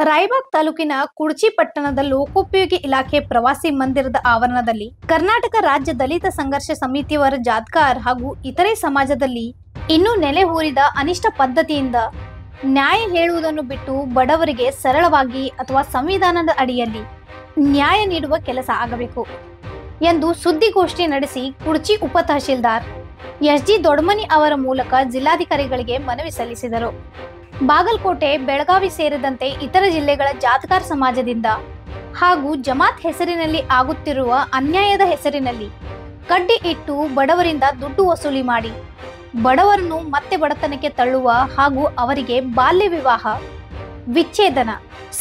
ರಾಯಬಾಗ್ ತಾಲೂಕಿನ ಕುಡ್ಚಿ ಪಟ್ಟಣದ ಲೋಕೋಪಯೋಗಿ ಇಲಾಖೆ ಪ್ರವಾಸಿ ಮಂದಿರದ ಆವರಣದಲ್ಲಿ ಕರ್ನಾಟಕ ರಾಜ್ಯ ದಲಿತ ಸಂಘರ್ಷ ಸಮಿತಿಯವರ ಜಾತ್ಕಾರ್ ಹಾಗೂ ಇತರೆ ಸಮಾಜದಲ್ಲಿ ಇನ್ನೂ ನೆಲೆಯೂರಿದ ಅನಿಷ್ಟ ಪದ್ಧತಿಯಿಂದ ನ್ಯಾಯ ಹೇಳುವುದನ್ನು ಬಿಟ್ಟು ಬಡವರಿಗೆ ಸರಳವಾಗಿ ಅಥವಾ ಸಂವಿಧಾನದ ಅಡಿಯಲ್ಲಿ ನ್ಯಾಯ ನೀಡುವ ಕೆಲಸ ಆಗಬೇಕು ಎಂದು ಸುದ್ದಿಗೋಷ್ಠಿ ನಡೆಸಿ ಕುಡ್ಚಿ ಉಪ ತಹಶೀಲ್ದಾರ್ ಎಸ್.ಜಿ. ದೊಡ್ಮನಿ ಅವರ ಮೂಲಕ ಜಿಲ್ಲಾಧಿಕಾರಿಗಳಿಗೆ ಮನವಿ ಸಲ್ಲಿಸಿದರು. ಬಾಗಲಕೋಟೆ, ಬೆಳಗಾವಿ ಸೇರಿದಂತೆ ಇತರ ಜಿಲ್ಲೆಗಳ ಜಾತ್ಕಾರ್ ಸಮಾಜದಿಂದ ಹಾಗೂ ಜಮಾತ್ ಹೆಸರಿನಲ್ಲಿ ಆಗುತ್ತಿರುವ ಅನ್ಯಾಯದ ಹೆಸರಿನಲ್ಲಿ ಕಡ್ಡಿ ಇಟ್ಟು ಬಡವರಿಂದ ದುಡ್ಡು ವಸೂಲಿ ಮಾಡಿ ಬಡವರನ್ನು ಮತ್ತೆ ಬಡತನಕ್ಕೆ ತಳ್ಳುವ ಹಾಗೂ ಅವರಿಗೆ ಬಾಲ್ಯ ವಿವಾಹ, ವಿಚ್ಛೇದನ,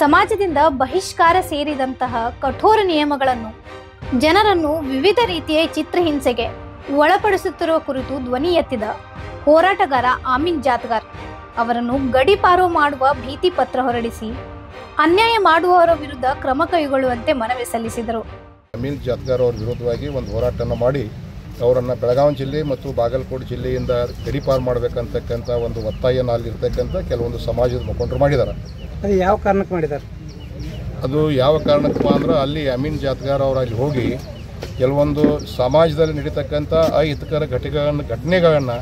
ಸಮಾಜದಿಂದ ಬಹಿಷ್ಕಾರ ಸೇರಿದಂತಹ ಕಠೋರ ನಿಯಮಗಳನ್ನು ಜನರನ್ನು ವಿವಿಧ ರೀತಿಯ ಚಿತ್ರಹಿಂಸೆಗೆ ಒಳಪಡಿಸುತ್ತಿರುವ ಕುರಿತು ಧ್ವನಿ ಎತ್ತಿದ ಹೋರಾಟಗಾರ ಅಮೀನ್ ಜಾತ್ಕಾರ್ ಅವರನ್ನು ಗಡೀಪಾರು ಮಾಡುವ ಭೀತಿ ಪತ್ರ ಹೊರಡಿಸಿ ಅನ್ಯಾಯ ಮಾಡುವವರ ವಿರುದ್ಧ ಕ್ರಮ ಕೈಗೊಳ್ಳುವಂತೆ ಮನವಿ ಸಲ್ಲಿಸಿದರು. ಅಮೀನ್ ಜಾತ್ಕಾರ್ ಅವರ ವಿರುದ್ಧವಾಗಿ ಒಂದು ಹೋರಾಟವನ್ನು ಮಾಡಿ ಅವರನ್ನು ಬೆಳಗಾವಿ ಜಿಲ್ಲೆ ಮತ್ತು ಬಾಗಲಕೋಟೆ ಜಿಲ್ಲೆಯಿಂದ ಗಡೀಪಾರು ಮಾಡಬೇಕಂತಕ್ಕಂಥ ಒಂದು ಒತ್ತಾಯನ ಅಲ್ಲಿರ್ತಕ್ಕಂಥ ಕೆಲವೊಂದು ಸಮಾಜದ ಮುಖಂಡರು ಮಾಡಿದ್ದಾರೆ. ಅದು ಯಾವ ಕಾರಣಕ್ಕೆ ಮಾಡಿದ್ದಾರೆ? ಅದು ಯಾವ ಕಾರಣಕ್ಕಪ್ಪ ಅಂದ್ರೆ ಅಲ್ಲಿ ಅಮೀನ್ ಜಾತ್ಕಾರ್ ಅವರು ಅಲ್ಲಿ ಹೋಗಿ ಕೆಲವೊಂದು ಸಮಾಜದಲ್ಲಿ ನಡೀತಕ್ಕಂಥ ಅಹಿತಕರ ಘಟನೆಗಳನ್ನು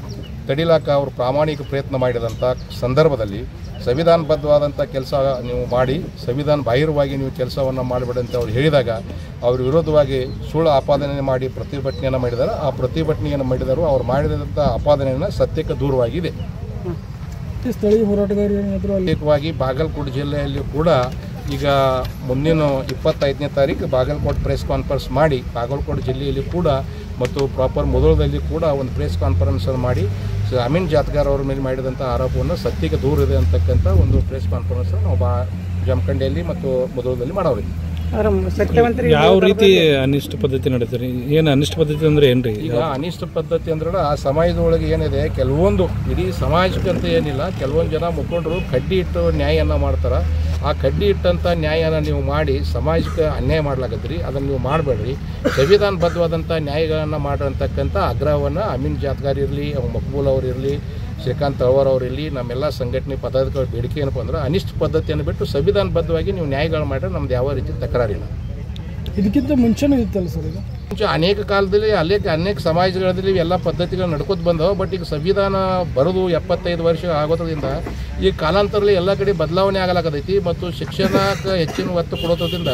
ತಡಿಲಾಕ ಅವರು ಪ್ರಾಮಾಣಿಕ ಪ್ರಯತ್ನ ಮಾಡಿದಂಥ ಸಂದರ್ಭದಲ್ಲಿ ಸಂವಿಧಾನಬದ್ಧವಾದಂಥ ಕೆಲಸ ನೀವು ಮಾಡಿ ಸಂವಿಧಾನ ಬಾಹಿರವಾಗಿ ನೀವು ಕೆಲಸವನ್ನು ಮಾಡಬೇಡಂತ ಅವ್ರು ಹೇಳಿದಾಗ ಅವ್ರ ವಿರೋಧವಾಗಿ ಸುಳ್ಳು ಆಪಾದನೆ ಮಾಡಿ ಪ್ರತಿಭಟನೆಯನ್ನು ಮಾಡಿದ್ದಾರೆ. ಆ ಪ್ರತಿಭಟನೆಯನ್ನು ಮಾಡಿದರು ಅವ್ರು ಮಾಡಿದಂಥ ಆಪಾದನೆಯನ್ನು ಸತ್ಯಕ್ಕೆ ದೂರವಾಗಿದೆ. ಸ್ಥಳೀಯ ಹೋರಾಟಗಾರರು ಪ್ರತ್ಯೇಕವಾಗಿ ಬಾಗಲಕೋಟೆ ಜಿಲ್ಲೆಯಲ್ಲಿ ಕೂಡ ಈಗ ಮುಂದಿನ 25ನೇ ತಾರೀಕು ಬಾಗಲಕೋಟೆ ಪ್ರೆಸ್ ಕಾನ್ಫರೆನ್ಸ್ ಮಾಡಿ ಬಾಗಲಕೋಟೆ ಜಿಲ್ಲೆಯಲ್ಲಿ ಕೂಡ ಮತ್ತು ಪ್ರಾಪರ್ ಮುಧೋಳದಲ್ಲಿ ಕೂಡ ಒಂದು ಪ್ರೆಸ್ ಕಾನ್ಫರೆನ್ಸನ್ನು ಮಾಡಿ ಅಮೀನ್ ಜಾತ್ಕಾರ್ ಅವರ ಮೇಲೆ ಮಾಡಿದಂಥ ಆರೋಪವನ್ನು ಸತ್ಯಕ್ಕೆ ದೂರ ಇದೆ ಅಂತಕ್ಕಂಥ ಒಂದು ಪ್ರೆಸ್ ಕಾನ್ಫರೆನ್ಸ್ ನಾವು ಜಮಖಂಡಿಯಲ್ಲಿ ಮತ್ತು ಮುಧೋಳದಲ್ಲಿ ಮಾಡೋರಿ. ಯಾವ ರೀತಿ ಅನಿಷ್ಟ ಪದ್ಧತಿ ನಡೀತಾರೆ? ಏನು ಅನಿಷ್ಟ ಪದ್ಧತಿ ಅಂದ್ರೆ ಏನ್ರಿ? ಈಗ ಅನಿಷ್ಟ ಪದ್ಧತಿ ಅಂದ್ರೆ ಆ ಸಮಾಜದೊಳಗೆ ಏನಿದೆ ಕೆಲವೊಂದು ಇಡೀ ಸಮಾಜಕ್ಕಂತ ಏನಿಲ್ಲ, ಕೆಲವೊಂದು ಜನ ಮುಖಂಡರು ಕಡ್ಡಿ ಇಟ್ಟು ನ್ಯಾಯನ ಮಾಡ್ತಾರೆ. ಆ ಕಡ್ಡಿ ಇಟ್ಟಂಥ ನ್ಯಾಯನ ನೀವು ಮಾಡಿ ಸಮಾಜಕ್ಕೆ ಅನ್ಯಾಯ ಮಾಡ್ಲಾಕತ್ತೀರಿ, ಅದನ್ನು ನೀವು ಮಾಡಬೇಡ್ರಿ. ಸಂವಿಧಾನಬದ್ಧವಾದಂಥ ನ್ಯಾಯಗಳನ್ನು ಮಾಡಿರ್ತಕ್ಕಂಥ ಆಗ್ರಹವನ್ನು ಅಮೀನ್ ಜಾತ್ಕಾರ್ ಇರಲಿ, ಮಕ್ಬೂಲ್ ಅವರು ಇರಲಿ, ಶ್ರೀಕಾಂತ್ ತಳವಾರ್ ಅವರು ಇರಲಿ, ನಮ್ಮೆಲ್ಲ ಸಂಘಟನೆ ಪದಾಧಿಕಾರಿ ಬೇಡಿಕೆ ಏನಪ್ಪ ಅಂದ್ರೆ ಅನಿಷ್ಟ ಪದ್ಧತಿಯನ್ನು ಬಿಟ್ಟು ಸಂವಿಧಾನಬದ್ಧವಾಗಿ ನೀವು ನ್ಯಾಯಗಳು ಮಾಡಿದ್ರೆ ನಮ್ದು ಯಾವ ರೀತಿ ತಕರಾರಿಲ್ಲ. ಇದಕ್ಕಿಂತ ಮುಂಚೆನೂ ಇತ್ತಲ್ಲ ಸರ್? ಈಗ ಮುಂಚೆ ಅನೇಕ ಕಾಲದಲ್ಲಿ ಅನೇಕ ಸಮಾಜಗಳಲ್ಲಿ ಎಲ್ಲ ಪದ್ಧತಿಗಳು ನಡ್ಕೋತ ಬಂದವು. ಬಟ್ ಈಗ ಸಂವಿಧಾನ ಬರೋದು 75 ವರ್ಷ ಆಗೋದ್ರಿಂದ ಈ ಕಾಲಾಂತರದಲ್ಲಿ ಎಲ್ಲ ಕಡೆ ಬದಲಾವಣೆ ಆಗಲಾಗತೈತಿ ಮತ್ತು ಶಿಕ್ಷಣಕ್ಕೆ ಹೆಚ್ಚಿನ ಒತ್ತು ಕೊಡೋದ್ರಿಂದ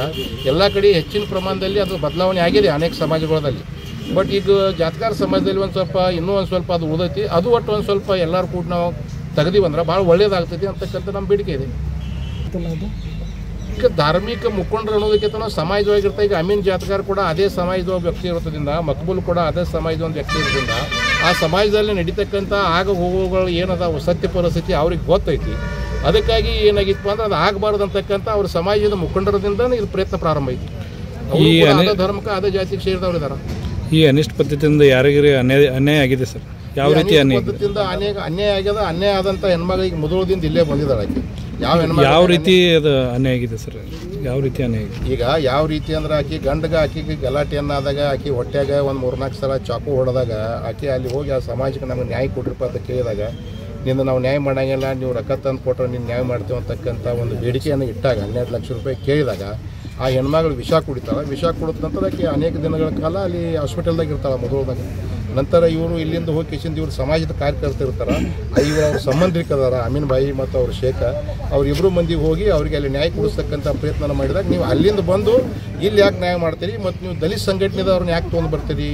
ಎಲ್ಲ ಕಡೆ ಹೆಚ್ಚಿನ ಪ್ರಮಾಣದಲ್ಲಿ ಅದು ಬದಲಾವಣೆ ಆಗಿದೆ ಅನೇಕ ಸಮಾಜಗಳಲ್ಲಿ. ಬಟ್ ಈಗ ಜಾತ್ಕಾರ್ ಸಮಾಜದಲ್ಲಿ ಇನ್ನೂ ಒಂದು ಸ್ವಲ್ಪ ಅದು ಉಳಿದೈತಿ. ಅದು ಒಟ್ಟು ಒಂದು ಸ್ವಲ್ಪ ಎಲ್ಲರೂ ಕೂಡ ನಾವು ತೆಗೆದಿವಂದ್ರೆ ಭಾಳ ಒಳ್ಳೇದಾಗ್ತೈತಿ ಅಂತಕ್ಕಂಥ ನಮ್ಮ ಬೇಡಿಕೆ ಇದೆ. ಈಗ ಧಾರ್ಮಿಕ ಮುಖಂಡರು ಅನ್ನೋದಕ್ಕಿಂತ ನಾವು ಸಮಾಜವಾಗಿರ್ತಾ ಈಗ ಅಮೀನ್ ಜಾತ್ಕಾರ್ ಕೂಡ ಅದೇ ಸಮಾಜದ ಒಬ್ಬ ವ್ಯಕ್ತಿ ಇರೋದ್ರಿಂದ, ಮಕ್ಬೂಲ್ ಕೂಡ ಅದೇ ಸಮಾಜದ ಒಂದು ವ್ಯಕ್ತಿ ಇರೋದ್ರಿಂದ ಆ ಸಮಾಜದಲ್ಲಿ ನಡೀತಕ್ಕಂಥ ಆಗ ಹೋಗುಗಳು ಏನದ ಸತ್ಯ ಪರಿಸ್ಥಿತಿ ಅವ್ರಿಗೆ ಗೊತ್ತೈತಿ. ಅದಕ್ಕಾಗಿ ಏನಾಗಿತ್ತು ಅಂದ್ರೆ ಅದು ಆಗಬಾರ್ದು ಅಂತಕ್ಕಂಥ ಅವ್ರ ಸಮಾಜದ ಮುಖಂಡರದಿಂದ ಇದು ಪ್ರಯತ್ನ ಪ್ರಾರಂಭ ಐತಿ. ಅದೇ ಧರ್ಮಕ್ಕೆ ಅದೇ ಜಾತಿಗೆ ಸೇರಿದವ್ರು ಇದ್ದಾರೆ. ಈ ಅನಿಷ್ಟ ಪದ್ಧತಿಯಿಂದ ಯಾರಿಗಾರಿ ಅನ್ಯಾಯ ಆಗಿದೆ ಸರ್? ಯಾವ ರೀತಿ ಪದ್ಧತಿಯಿಂದ ಅನ್ಯಾಯ ಆಗ್ಯದ. ಅನ್ಯಾಯ ಆದಂಥ ಹೆಣ್ಮಗಳಿಗೆ ಮೊದಲದಿಂದ ಇಲ್ಲೇ ಬಂದಿದ್ದಾಳೆ ಆಕೆ. ಯಾವ ರೀತಿ ಅದು ಅನ್ಯಾಯ ಆಗಿದೆ ಸರ್? ಯಾವ ರೀತಿ ಅನ್ಯಾಯ ಆಗಿದೆ? ಈಗ ಯಾವ ರೀತಿ ಅಂದ್ರೆ ಆಕೆಗೆ ಗಲಾಟೆಯನ್ನಾದಾಗ ಆಕೆ ಹೊಟ್ಟೆಗ ಒಂದು 3-4 ಸಲ ಚಾಕು ಹೊಡೆದಾಗ ಆಕೆ ಅಲ್ಲಿ ಹೋಗಿ ಆ ಸಮಾಜಕ್ಕೆ ನಮಗೆ ನ್ಯಾಯ ಕೊಡ್ರಿಪ್ಪ ಅಂತ ಕೇಳಿದಾಗ ನಿಂದು ನಾವು ನ್ಯಾಯ ಮಾಡಂಗಿಲ್ಲ, ನೀವು ರೊಕ್ಕ ತಂದು ಕೊಟ್ಟರೆ ನೀನು ನ್ಯಾಯ ಮಾಡ್ತೇವೆ ಅಂತಕ್ಕಂಥ ಒಂದು ಬೇಡಿಕೆಯನ್ನು ಇಟ್ಟಾಗ 12 ಲಕ್ಷ ರೂಪಾಯಿ ಕೇಳಿದಾಗ ಆ ಹೆಣ್ಮಗಳು ವಿಷ ಕುಡಿತಾಳೆ. ವಿಷ ಕುಡಿದ ನಂತರ ಆಕೆ ಅನೇಕ ದಿನಗಳ ಕಾಲ ಅಲ್ಲಿ ಹಾಸ್ಪಿಟಲ್ದಾಗ ಇರ್ತಾಳೆ ಮೊದಲದಾಗ. ನಂತರ ಇವರು ಇಲ್ಲಿಂದ ಹೋಗಿ ಕಿಶಿಂದ ಇವರು ಸಮಾಜದ ಕಾರ್ಯಕರ್ತರು ಇರ್ತಾರೆ. ಇವರು ಅವ್ರ ಸಂಬಂಧಿಕರಾರ ಅಮೀನ್ ಬಾಯಿ ಮತ್ತು ಅವ್ರ ಶೇಖ, ಅವರಿಬ್ಬರು ಮಂದಿಗೆ ಹೋಗಿ ಅವರಿಗೆ ಅಲ್ಲಿ ನ್ಯಾಯ ಕೊಡಿಸ್ತಕ್ಕಂಥ ಪ್ರಯತ್ನ ಮಾಡಿದಾಗ ನೀವು ಅಲ್ಲಿಂದ ಬಂದು ಇಲ್ಲಿ ಯಾಕೆ ನ್ಯಾಯ ಮಾಡ್ತೀರಿ ಮತ್ತು ನೀವು ದಲಿತ ಸಂಘಟನೆದವ್ರನ್ನ ಯಾಕೆ ತೊಗೊಂಡು ಬರ್ತೀರಿ,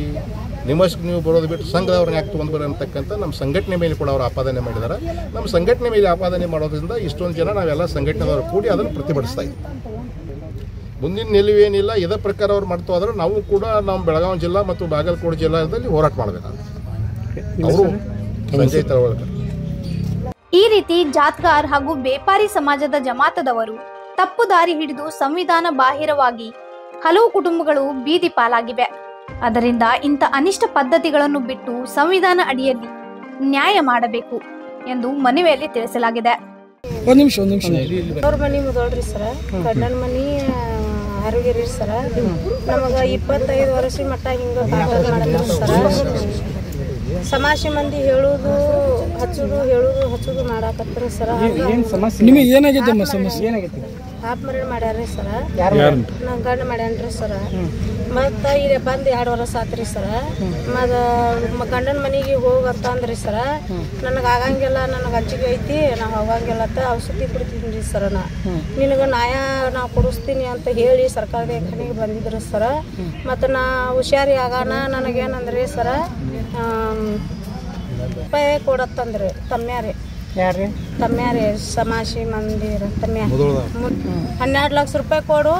ನಿಮ್ಮಷ್ಟು ನೀವು ಬರೋದು ಬಿಟ್ಟು ಸಂಘದವ್ರನ್ನ ಯಾಕೆ ತೊಗೊಂಡು ಬರ್ರಿ ಅಂತಕ್ಕಂಥ ನಮ್ಮ ಸಂಘಟನೆ ಮೇಲೆ ಕೂಡ ಅವರು ಆಪಾದನೆ ಮಾಡಿದ್ದಾರೆ. ನಮ್ಮ ಸಂಘಟನೆ ಮೇಲೆ ಆಪಾದನೆ ಮಾಡೋದ್ರಿಂದ ಇಷ್ಟೊಂದು ಜನ ನಾವೆಲ್ಲ ಸಂಘಟನೆದವರು ಕೂಡಿ ಅದನ್ನು ಪ್ರತಿಭಟಿಸ್ತಾ ಇದ್ದೀವಿ. ಮುಂದಿನ ನಿಲುವೇನಿಲ್ಲ, ಇದೇ ಪ್ರಕಾರ ಅವ್ರು ಮಾಡ್ತಾ ಹೋದ್ರೆ ನಾವು ಕೂಡ ನಮ್ಮ ಬೆಳಗಾವಿ ಜಿಲ್ಲಾ ಮತ್ತು ಬಾಗಲಕೋಟೆ ಜಿಲ್ಲಾದಲ್ಲಿ ಹೋರಾಟ ಮಾಡಬೇಕಾಗುತ್ತೆ. ಅವರು ಸಂಜಯ್ ತಳವಾರ್ ಈ ರೀತಿ ಜಾತ್ಕಾರ್ ಹಾಗೂ ಬೇಪಾರಿ ಸಮಾಜದ ಜಮಾತದವರು ತಪ್ಪು ದಾರಿ ಹಿಡಿದು ಸಂವಿಧಾನ ಬಾಹಿರವಾಗಿ ಹಲವು ಕುಟುಂಬಗಳು ಬೀದಿ ಪಾಲಾಗಿವೆ. ಅದರಿಂದ ಇಂಥ ಅನಿಷ್ಟ ಪದ್ಧತಿಗಳನ್ನು ಬಿಟ್ಟು ಸಂವಿಧಾನ ಅಡಿಯಲ್ಲಿ ನ್ಯಾಯ ಮಾಡಬೇಕು ಎಂದು ಮನವಿಯಲ್ಲಿ ತಿಳಿಸಲಾಗಿದೆ. ಒಂದು ನಿಮಿಷ ಅವ್ರ ಮನೆ ಮುದೋಳ್ರಿ ಸರ, ಗಂಡನ ಮನೆ ಆರೋಗ್ಯ ಸರ. ನಮಗೆ 25 ವರ್ಷ ಮಟ್ಟ ಹಿಂಗೆ ಮಾಡಿದ್ರು ಸರ. ಸಮಾಜ ಮಂದಿ ಹೇಳುದು ಹಚ್ಚುದು ಮಾಡಾಕತ್ತರ ಸರ. ನಿಮಗೆ ಏನಾಗೈತೆ ಸಮಸ್ಯೆ? ಏನಾಗೈತಿ? ಹಾಫ್ ಮ್ಯಾರೇಡ್ ಮಾಡ್ಯಾರ್ರಿ ಸರ. ಯಾರಂತ ನಮ್ಮ ಗಂಡ ಮಾಡ್ಯಾನ್ರಿ ಸರ. ಮತ್ತು ಇಲ್ಲಿ ಬಂದು 2 ವರ್ಷ ಆತ್ರಿ ಸರ. ಮತ್ತು ಗಂಡನ ಮನೆಗೆ ಹೋಗಂತ ಅಂದ್ರಿ ಸರ. ನನಗೆ ಆಗಂಗಿಲ್ಲ, ನನಗೆ ಹಂಚಿಗೆ ಐತಿ, ನಾ ಹೋಗಂಗಿಲ್ಲ ಅಂತ ಔಷಧಿ ಕುಡಿತೀನಿ ಸರ. ನಿನಗೆ ನ್ಯಾಯ ನಾ ಕೊಡಿಸ್ತೀನಿ ಅಂತ ಹೇಳಿ ಸರ್ಕಾರದ ಕಡೆಗೆ ಬಂದಿದ್ರು ಸರ. ಮತ್ತು ನಾ ಹುಷಾರಿ ಆಗೋಣ ನನಗೇನಂದ್ರಿ ಸರ, ರೂಪಾಯಿ ಕೊಡತ್ತಂದ್ರಿ ತಮ್ಮ್ಯಾರಿ. ಯಾರ್ರಿ? ತಮ್ಮ್ಯಾರಿ ಸಮಾಜಿ ಮಂದಿರ ತಮ್ಮ್ಯ 12 ಲಕ್ಷ ರೂಪಾಯಿ ಕೊಡು,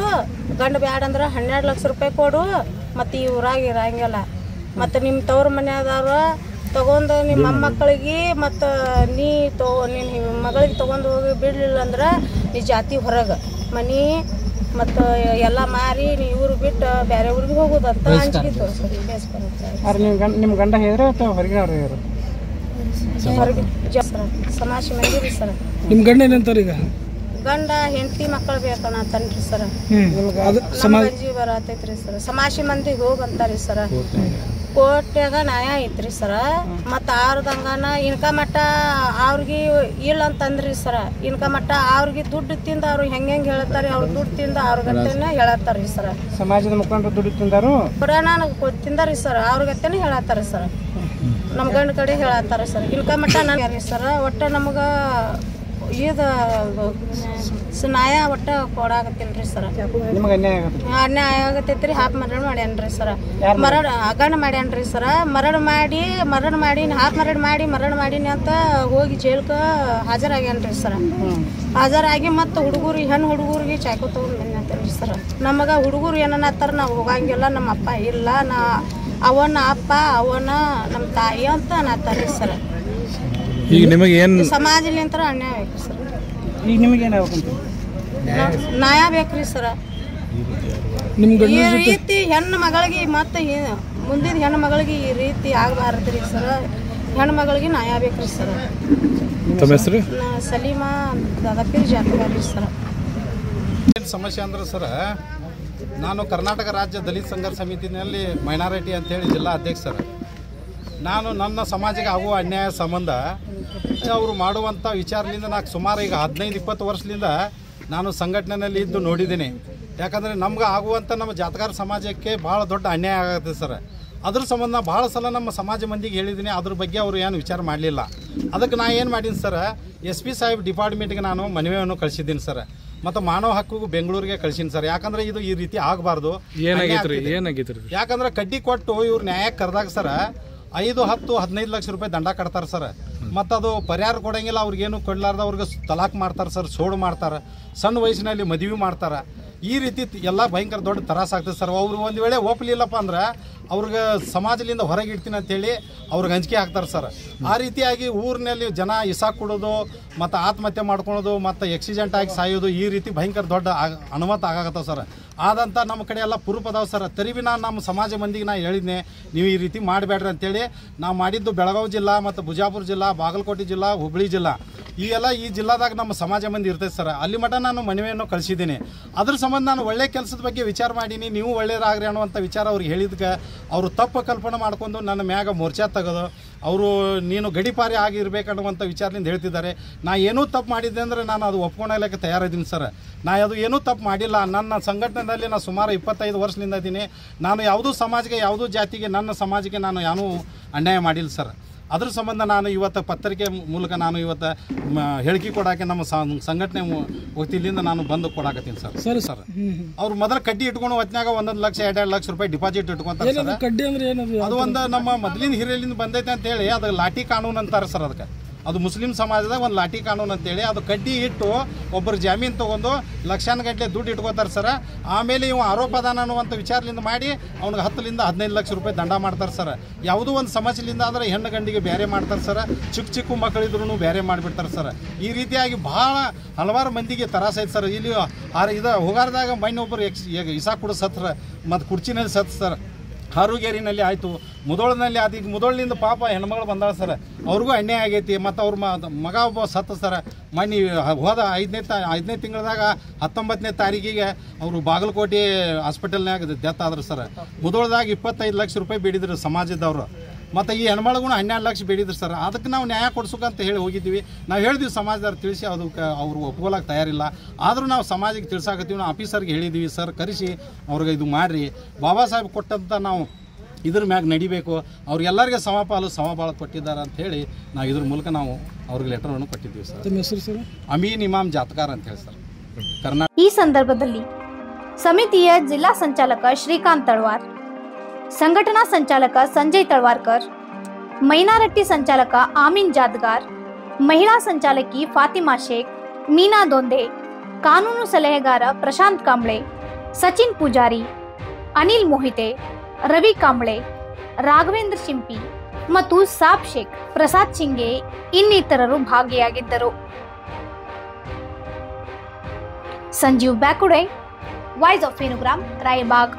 ಗಂಡು ಬ್ಯಾಡ ಅಂದ್ರೆ 12 ಲಕ್ಷ ರೂಪಾಯಿ ಕೊಡು, ಮತ್ತು ಈ ಊರಾಗ ಇರಂಗಿಲ್ಲ. ಮತ್ತು ನಿಮ್ಮ ತವ್ರ ಮನೆಯದವ್ರ ತೊಗೊಂಡು ನಿಮ್ಮ ಮೊಮ್ಮಕ್ಕಳಿಗೆ ಮತ್ತು ನಿನ್ನ ಮಗಳಿಗೆ ತೊಗೊಂಡು ಹೋಗಿ ಬಿಡಲಿಲ್ಲ ಅಂದ್ರೆ ನೀ ಜಾತಿ ಹೊರಗೆ ಮನೆ ಮತ್ತು ಎಲ್ಲ ಮಾರಿ ನೀ ಊರು ಬಿಟ್ಟು ಬೇರೆ ಊರಿಗೆ ಹೋಗೋದಂತ ಅಂಜಿಕೆ ತೋರಿಸ್ರಿ. ನಿಮ್ಮ ಗಂಡ ಹೇಳಿದ್ರೆ ಅಥವಾ ಹೊರಗಿನವ್ರು ಹೇಳಿದ್ರು? ಹೊರಗೆ ಸಮಾಜ ಮಂದಿ ರೀ ಸರ್. ನಿಮ್ಮ ಗಂಡ ಏನಂತಾರೆ ಈಗ? ಗಂಡ ಹೆಂಡತಿ ಮಕ್ಕಳು ಬೇಕಣ್ಣ ಅಂತನ್ರಿ ಸರ. ಸಮಾಜ ಗಂಜಿ ಬರತೈತ್ರಿ ಸರ. ಸಮಾಜಿ ಮಂದಿಗೆ ಹೋಗಂತಾರಿ ಸರ. ಕೋರ್ಟ್ಯಾಗ ನ್ಯಾಯ ಐತ್ರಿ ಸರ. ಮತ್ತು ಆರ್ದಂಗನ ಇನ್ಕಮ್ ಮಟ್ಟ ಅವ್ರಿಗೆ ಇಲ್ಲ ಅಂತಂದ್ರಿ ಸರ. ಇನ್ಕಮ್ ಮಟ್ಟ ಅವ್ರಿಗೆ ದುಡ್ಡು ತಿಂದ ಅವ್ರು ಹೆಂಗೆ ಹೇಳ್ತಾರೆ, ಅವ್ರು ದುಡ್ಡು ತಿಂದ ಅವ್ರಿಗತ್ತೇನೆ ಹೇಳತ್ತಾರಿ ಸರ. ಸಮಾಜದ ಮುಖಂಡರು ದುಡ್ಡು ತಿಂದಾರು ನನಗೆ ತಿಂದಾರಿ ಸರ್. ಅವ್ರಿಗತ್ತೇನೆ ಹೇಳತ್ತಾರೆ ಸರ್. ನಮ್ಮ ಗಂಡ ಕಡೆ ಹೇಳತ್ತಾರೆ ಸರ್. ಇನ್ಕಮ್ ಮಟ್ಟ ನನಗೆ ಸರ. ಒಟ್ಟು ನಮಗೆ ಇದು ನ್ಯಾಯ ಒಟ್ಟು ಕೊಡಾಕತ್ತಿಲ್ರಿ ಸರ. ನಿಮಗೆ ಅನ್ಯಾಯ ಆಗುತ್ತೆ? ಅನ್ಯಾಯ ಆಗತೈತ್ರಿ. ಹಾಫ್ ಮರಡ್ ಮಾಡ್ಯಾನ್ರಿ ಸರ. ಗಂಡ ಮಾಡ್ಯಾನ್ರಿ ಸರ. ಮರಡ್ ಮಾಡಿ ಹಾಫ್ ಮರಡ್ ಮಾಡೀನಿ ಅಂತ ಹೋಗಿ ಜೈಲ್ಗೆ ಹಾಜರಾಗ್ಯಾನ್ರಿ ಸರ. ಹಾಜರಾಗಿ ಮತ್ತು ಹೆಣ್ಣು ಹುಡುಗರಿಗೆ ಚಾಕು ತೊಗೊಂಡು ಬಂದ್ರಿ ಸರ. ನಮಗೆ ಹುಡುಗರು ಏನನ್ನತ್ತಾರ, ನಾವು ಹೋಗಂಗಿಲ್ಲ, ನಮ್ಮ ಅಪ್ಪ ಇಲ್ಲ, ಅವನ ಅಪ್ಪ ಅವನ ನಮ್ಮ ತಾಯಿ ಅಂತ ಅನ್ನತ್ತಾರಿ ಸರ. ಈಗ ನಿಮಗೆ ಏನು ಸಮಾಜಲಿಂತ ಅನ್ಯಾಯ ಬೇಕ್ರಿ ಸರ್. ಈಗ ನಿಮಗೆ ಏನಾಗಬೇಕು? ನ್ಯಾಯ ಬೇಕ್ರಿ ಸರ. ಈ ರೀತಿ ಹೆಣ್ಣು ಮಗಳಿಗೆ ಮತ್ತು ಮುಂದಿನ ಹೆಣ್ಣು ಮಗಳಿಗೆ ಈ ರೀತಿ ಆಗಬಾರ್ದ್ರಿ ಸರ. ಹೆಣ್ಣು ಮಗಳಿಗೆ ನ್ಯಾಯ ಬೇಕ್ರಿ ಸರ. ತಮ್ಮ ಹೆಸರು? ಸಲೀಮಾ ದದಪೀರ್ ಜಾತಿಗಾರಿ ಸರ. ಏನು ಸಮಸ್ಯೆ ಅಂದ್ರೆ ಸರ, ನಾನು ಕರ್ನಾಟಕ ರಾಜ್ಯ ದಲಿತ ಸಂಘರ್ಷ ಸಮಿತಿನಲ್ಲಿ ಮೈನಾರಿಟಿ ಅಂತೇಳಿ ಜಿಲ್ಲಾ ಅಧ್ಯಕ್ಷರ. ನಾನು ನನ್ನ ಸಮಾಜಕ್ಕೆ ಆಗುವ ಅನ್ಯಾಯ ಸಂಬಂಧ ಅವರು ಮಾಡುವಂಥ ವಿಚಾರದಿಂದ ನಾನು ಸುಮಾರು ಈಗ 15-20 ವರ್ಷದಿಂದ ನಾನು ಸಂಘಟನೆಯಲ್ಲಿ ಇದ್ದು ನೋಡಿದ್ದೀನಿ. ಯಾಕಂದರೆ ನಮ್ಗೆ ಆಗುವಂಥ ನಮ್ಮ ಜಾತಗಾರ ಸಮಾಜಕ್ಕೆ ಭಾಳ ದೊಡ್ಡ ಅನ್ಯಾಯ ಆಗುತ್ತೆ ಸರ್. ಅದ್ರ ಸಂಬಂಧ ಭಾಳ ಸಲ ನಮ್ಮ ಸಮಾಜ ಮಂದಿಗೆ ಹೇಳಿದ್ದೀನಿ. ಅದ್ರ ಬಗ್ಗೆ ಅವರು ಏನು ವಿಚಾರ ಮಾಡಲಿಲ್ಲ. ಅದಕ್ಕೆ ನಾನು ಏನು ಮಾಡೀನಿ ಸರ್, SP ಸಾಹೇಬ್ ಡಿಪಾರ್ಟ್ಮೆಂಟ್ಗೆ ನಾನು ಮನವಿಯನ್ನು ಕಳಿಸಿದ್ದೀನಿ ಸರ್. ಮತ್ತು ಮಾನವ ಹಕ್ಕಿಗೂ ಬೆಂಗಳೂರಿಗೆ ಕಳಿಸೀನಿ ಸರ್. ಯಾಕಂದರೆ ಇದು ಈ ರೀತಿ ಆಗಬಾರ್ದು. ಏನಾಗೈತ್ರಿ? ಯಾಕಂದ್ರೆ ಕಡ್ಡಿ ಕೊಟ್ಟು ಇವ್ರು ನ್ಯಾಯಕ್ಕೆ ಕರೆದಾಗ ಸರ 5, 10, 15 ಲಕ್ಷ ರೂಪಾಯಿ ದಂಡ ಕಟ್ತಾರೆ ಸರ್. ಮತ್ತು ಅದು ಪರಿಹಾರ ಕೊಡೋಂಗಿಲ್ಲ. ಅವ್ರಿಗೇನು ಕೊಡಲಾರ್ದ ಅವ್ರಿಗೆ ತಲಾಕ್ ಮಾಡ್ತಾರೆ ಸರ್, ಸೋಡು ಮಾಡ್ತಾರೆ, ಸಣ್ಣ ವಯಸ್ಸಿನಲ್ಲಿ ಮದುವೆ ಮಾಡ್ತಾರೆ. ಈ ರೀತಿ ಎಲ್ಲ ಭಯಂಕರ ದೊಡ್ಡ ತ್ರಾಸಾಗ್ತದೆ ಸರ್. ಅವ್ರು ಒಂದು ವೇಳೆ ಒಪ್ಪಲಿಲ್ಲಪ್ಪ ಅಂದ್ರೆ ಅವ್ರಿಗೆ ಸಮಾಜದಿಂದ ಹೊರಗೆ ಇಡ್ತೀನಿ ಅಂತೇಳಿ ಅವ್ರಿಗೆ ಅಂಜಿಕೆ ಹಾಕ್ತಾರೆ ಸರ್. ಆ ರೀತಿಯಾಗಿ ಊರಿನಲ್ಲಿ ಜನ ಇಸಾ ಕೊಡೋದು ಮತ್ತು ಆತ್ಮಹತ್ಯೆ ಮಾಡ್ಕೊಳೋದು ಮತ್ತು ಆಕ್ಸಿಡೆಂಟ್ ಆಗಿ ಸಾಯೋದು, ಈ ರೀತಿ ಭಯಂಕರ ದೊಡ್ಡ ಅನುಮತ ಆಗಾಕತ್ತವ ಸರ್. ಆದಂಥ ನಮ್ಮ ಕಡೆ ಎಲ್ಲ ಪ್ರೂಫ್ ಅದಾವೆ ಸರ್. ತರಿಬಿ ನಾನು ನಮ್ಮ ಸಮಾಜ ಮಂದಿಗೆ ನಾನು ಹೇಳಿದ್ನೆ, ನೀವು ಈ ರೀತಿ ಮಾಡಬೇಡ್ರಿ ಅಂತೇಳಿ. ನಾವು ಮಾಡಿದ್ದು ಬೆಳಗಾವಿ ಜಿಲ್ಲಾ ಮತ್ತು ಬಿಜಾಪುರ ಜಿಲ್ಲಾ, ಬಾಗಲಕೋಟೆ ಜಿಲ್ಲಾ, ಹುಬ್ಬಳ್ಳಿ ಜಿಲ್ಲಾ, ಈ ಜಿಲ್ಲಾದಾಗ ನಮ್ಮ ಸಮಾಜ ಮಂದಿ ಇರ್ತೈತೆ ಸರ್. ಅಲ್ಲಿ ಮಟ್ಟ ನಾನು ಮನವಿಯನ್ನು ಕಳಿಸಿದ್ದೀನಿ. ಅದ್ರ ಸಂಬಂಧ ನಾನು ಒಳ್ಳೆ ಕೆಲಸದ ಬಗ್ಗೆ ವಿಚಾರ ಮಾಡೀನಿ. ನೀವು ಒಳ್ಳೆಯದಾಗ್ರಿ ಅನ್ನುವಂಥ ವಿಚಾರ ಅವ್ರಿಗೆ ಹೇಳಿದ್ಕೆ ಅವರು ತಪ್ಪು ಕಲ್ಪನೆ ಮಾಡ್ಕೊಂಡು ನನ್ನ ಮ್ಯಾಗ ಮೋರ್ಚಾ ತೆಗೆದು ಅವರು ನೀನು ಗಡಿಪಾರಿ ಆಗಿರ್ಬೇಕನ್ನುವಂಥ ವಿಚಾರದಿಂದ ಹೇಳ್ತಿದ್ದಾರೆ. ನಾ ಏನೂ ತಪ್ಪು ಮಾಡಿದ್ದೆ ಅಂದರೆ ನಾನು ಅದು ಒಪ್ಕೊಳ್ಳೋಕ್ಕೆ ತಯಾರಿದ್ದೀನಿ ಸರ್. ನಾ ಅದು ಏನೂ ತಪ್ಪು ಮಾಡಿಲ್ಲ. ನನ್ನ ಸಂಘಟನೆಯಲ್ಲಿ ನಾನು ಸುಮಾರು 25 ವರ್ಷದಿಂದ ಇದ್ದೀನಿ. ನಾನು ಯಾವುದೂ ಸಮಾಜಕ್ಕೆ, ಯಾವುದೂ ಜಾತಿಗೆ, ನನ್ನ ಸಮಾಜಕ್ಕೆ ನಾನು ಏನೂ ಅನ್ಯಾಯ ಮಾಡಿಲ್ಲ ಸರ್. ಅದ್ರ ಸಂಬಂಧ ನಾನು ಇವತ್ತು ಪತ್ರಿಕೆ ಮೂಲಕ ನಾನು ಇವತ್ತು ಹೇಳಿಕೆ ಕೊಡೋಕೆ ನಮ್ಮ ಸಂಘಟನೆ ವತಿಯಿಂದ ನಾನು ಬಂದು ಕೊಡಾಕತ್ತೀನಿ ಸರ್. ಸರಿ ಸರ್. ಅವ್ರು ಮೊದಲು ಕಡ್ಡಿ ಇಟ್ಕೊಂಡು ಹೊತ್ನಾಗ 1 ಲಕ್ಷ 2 ಲಕ್ಷ ರೂಪಾಯಿ ಡಿಪಾಸಿಟ್ ಇಟ್ಕೊಂತಾರೆ ಸರ್. ಕಡ್ಡಿ ಅಂದ್ರೆ ಏನದು? ಅದು ಒಂದು ನಮ್ಮ ಮೊದಲಿನ ಹಿರಿಯಲಿಂದ ಬಂದೈತೆ ಅಂತೇಳಿ ಅದು ಲಾಠಿ ಕಾನೂನು ಅಂತಾರೆ ಸರ್. ಅದಕ್ಕೆ ಅದು ಮುಸ್ಲಿಂ ಸಮಾಜದಾಗ ಒಂದು ಲಾಠಿ ಕಾನೂನು ಅಂತೇಳಿ ಅದು ಕಡ್ಡಿ ಇಟ್ಟು ಒಬ್ಬರು ಜಾಮೀನು ತೊಗೊಂಡು ಲಕ್ಷಾನುಗಟ್ಟಲೆ ದುಡ್ಡು ಇಟ್ಕೋತಾರೆ ಸರ್. ಆಮೇಲೆ ಇವು ಆರೋಪದಾನ ಅನ್ನುವಂಥ ವಿಚಾರದಿಂದ ಮಾಡಿ ಅವ್ನಿಗೆ 10 ರಿಂದ 15 ಲಕ್ಷ ರೂಪಾಯಿ ದಂಡ ಮಾಡ್ತಾರೆ ಸರ್. ಯಾವುದೋ ಒಂದು ಸಮಸ್ಯೆಲಿಂದ ಅಂದರೆ ಹೆಣ್ಣು ಗಂಡಿಗೆ ಬೇರೆ ಮಾಡ್ತಾರೆ ಸರ್. ಚಿಕ್ಕ ಮಕ್ಕಳಿದ್ರು ಬೇರೆ ಮಾಡಿಬಿಡ್ತಾರೆ ಸರ್. ಈ ರೀತಿಯಾಗಿ ಭಾಳ ಹಲವಾರು ಮಂದಿಗೆ ತ್ರಾಸೈತೆ ಸರ್. ಇಲ್ಲಿ ಇದು ಹೋಗಾರದಾಗ ಮಣ್ಣೊಬ್ಬರು ಇಸಾ ಕೂಡ ಸತ್ರ ಮತ್ತು ಕುರ್ಚಿನಲ್ಲಿ ಸತ್ ಸರ್. ಹಾರುಗೇರಿನಲ್ಲಿ ಆಯಿತು, ಮುದೋಳನಲ್ಲಿ ಆದ. ಈಗ ಮುದೋಳಿನಿಂದ ಪಾಪ ಹೆಣ್ಮಗಳು ಬಂದಾಳ ಸರ್, ಅವ್ರಿಗೂ ಅನ್ಯಾಯ ಆಗೈತಿ. ಮತ್ತು ಅವ್ರ ಮಗ ಒಬ್ಬ ಸತ್ತ ಸರ್. ಮಣ್ಣಿ ಹೋದ 5ನೇ ತಿಂಗಳದಾಗ 19ನೇ ತಾರೀಕಿಗೆ ಅವರು ಬಾಗಲಕೋಟೆ ಹಾಸ್ಪಿಟಲ್ನಾಗ ಡೆತ್ ಆದ್ರು ಸರ್. ಮುದೋಳದಾಗ 25 ಲಕ್ಷ ರೂಪಾಯಿ ಬೇಡಿದ್ರು ಸಮಾಜದವರು. ಮತ್ತು ಈ ಹೆಣ್ಮಳಗೂ 12 ಲಕ್ಷ ಬೇಡಿದ್ರು ಸರ್. ಅದಕ್ಕೆ ನಾವು ನ್ಯಾಯ ಕೊಡ್ಸೋಕಂತ ಹೇಳಿ ಹೋಗಿದ್ದೀವಿ. ನಾವು ಹೇಳಿದ್ವಿ ಸಮಾಜದವ್ರು ತಿಳಿಸಿ ಅದಕ್ಕೆ ಅವರು ಒಪ್ಕೊಳ್ಳೋಕೆ ತಯಾರಿಲ್ಲ. ಆದರೂ ನಾವು ಸಮಾಜಕ್ಕೆ ತಿಳ್ಸಾಕತ್ತೀವಿ. ನಾವು ಆಫೀಸರ್ಗೆ ಹೇಳಿದ್ದೀವಿ, ಸರ್ ಕರೆಸಿ ಅವ್ರಿಗೆ ಇದು ಮಾಡಿರಿ, ಬಾಬಾ ಸಾಹೇಬ್ ಕೊಟ್ಟಂತ ನಾವು ಇದ್ರ ಮ್ಯಾಗ ನಡಿಬೇಕು, ಅವ್ರಿಗೆಲ್ಲರಿಗೆ ಸಮಪಾಲು ಸಮಬಾಳ ಕೊಟ್ಟಿದ್ದಾರೆ ಅಂತ ಹೇಳಿ ನಾವು ಇದ್ರ ಮೂಲಕ ನಾವು ಅವ್ರಿಗೆ ಲೆಟರನ್ನು ಕೊಟ್ಟಿದ್ದೀವಿ ಸರ್. ನಿಮ್ಮ ಹೆಸರು ಸರ್? ಅಮೀನ್ ಇಮಾಮ್ ಜಾತ್ಕಾರ್ ಅಂತ ಹೇಳಿ ಸರ್. ಈ ಸಂದರ್ಭದಲ್ಲಿ ಸಮಿತಿಯ ಜಿಲ್ಲಾ ಸಂಚಾಲಕ ಶ್ರೀಕಾಂತ್ ತಳವಾರ್, ಸಂಘಟನಾ ಸಂಚಾಲಕ ಸಂಜಯ್ ತಳವಾರ್ಕರ್, ಮೈನಾರಟ್ಟಿ ಸಂಚಾಲಕ ಆಮೀನ್ ಜಾದ್ಗಾರ್, ಮಹಿಳಾ ಸಂಚಾಲಕಿ ಫಾತಿಮಾ ಶೇಖ್, ಮೀನಾ ದೊಂದೆ, ಕಾನೂನು ಸಲಹೆಗಾರ ಪ್ರಶಾಂತ್ ಕಾಂಬ್ಳೆ, ಸಚಿನ್ ಪೂಜಾರಿ, ಅನಿಲ್ ಮೋಹಿತೆ, ರವಿ ಕಾಂಬ್ಳೆ, ರಾಘವೇಂದ್ರ ಶಿಂಪಿ ಮತ್ತು ಸಾಬ್ ಶೇಖ್, ಪ್ರಸಾದ್ ಶಿಂಗೆ ಇನ್ನಿತರರು ಭಾಗಿಯಾಗಿದ್ದರು. Sanjeev Byakude, voice of Enugram, Raibag.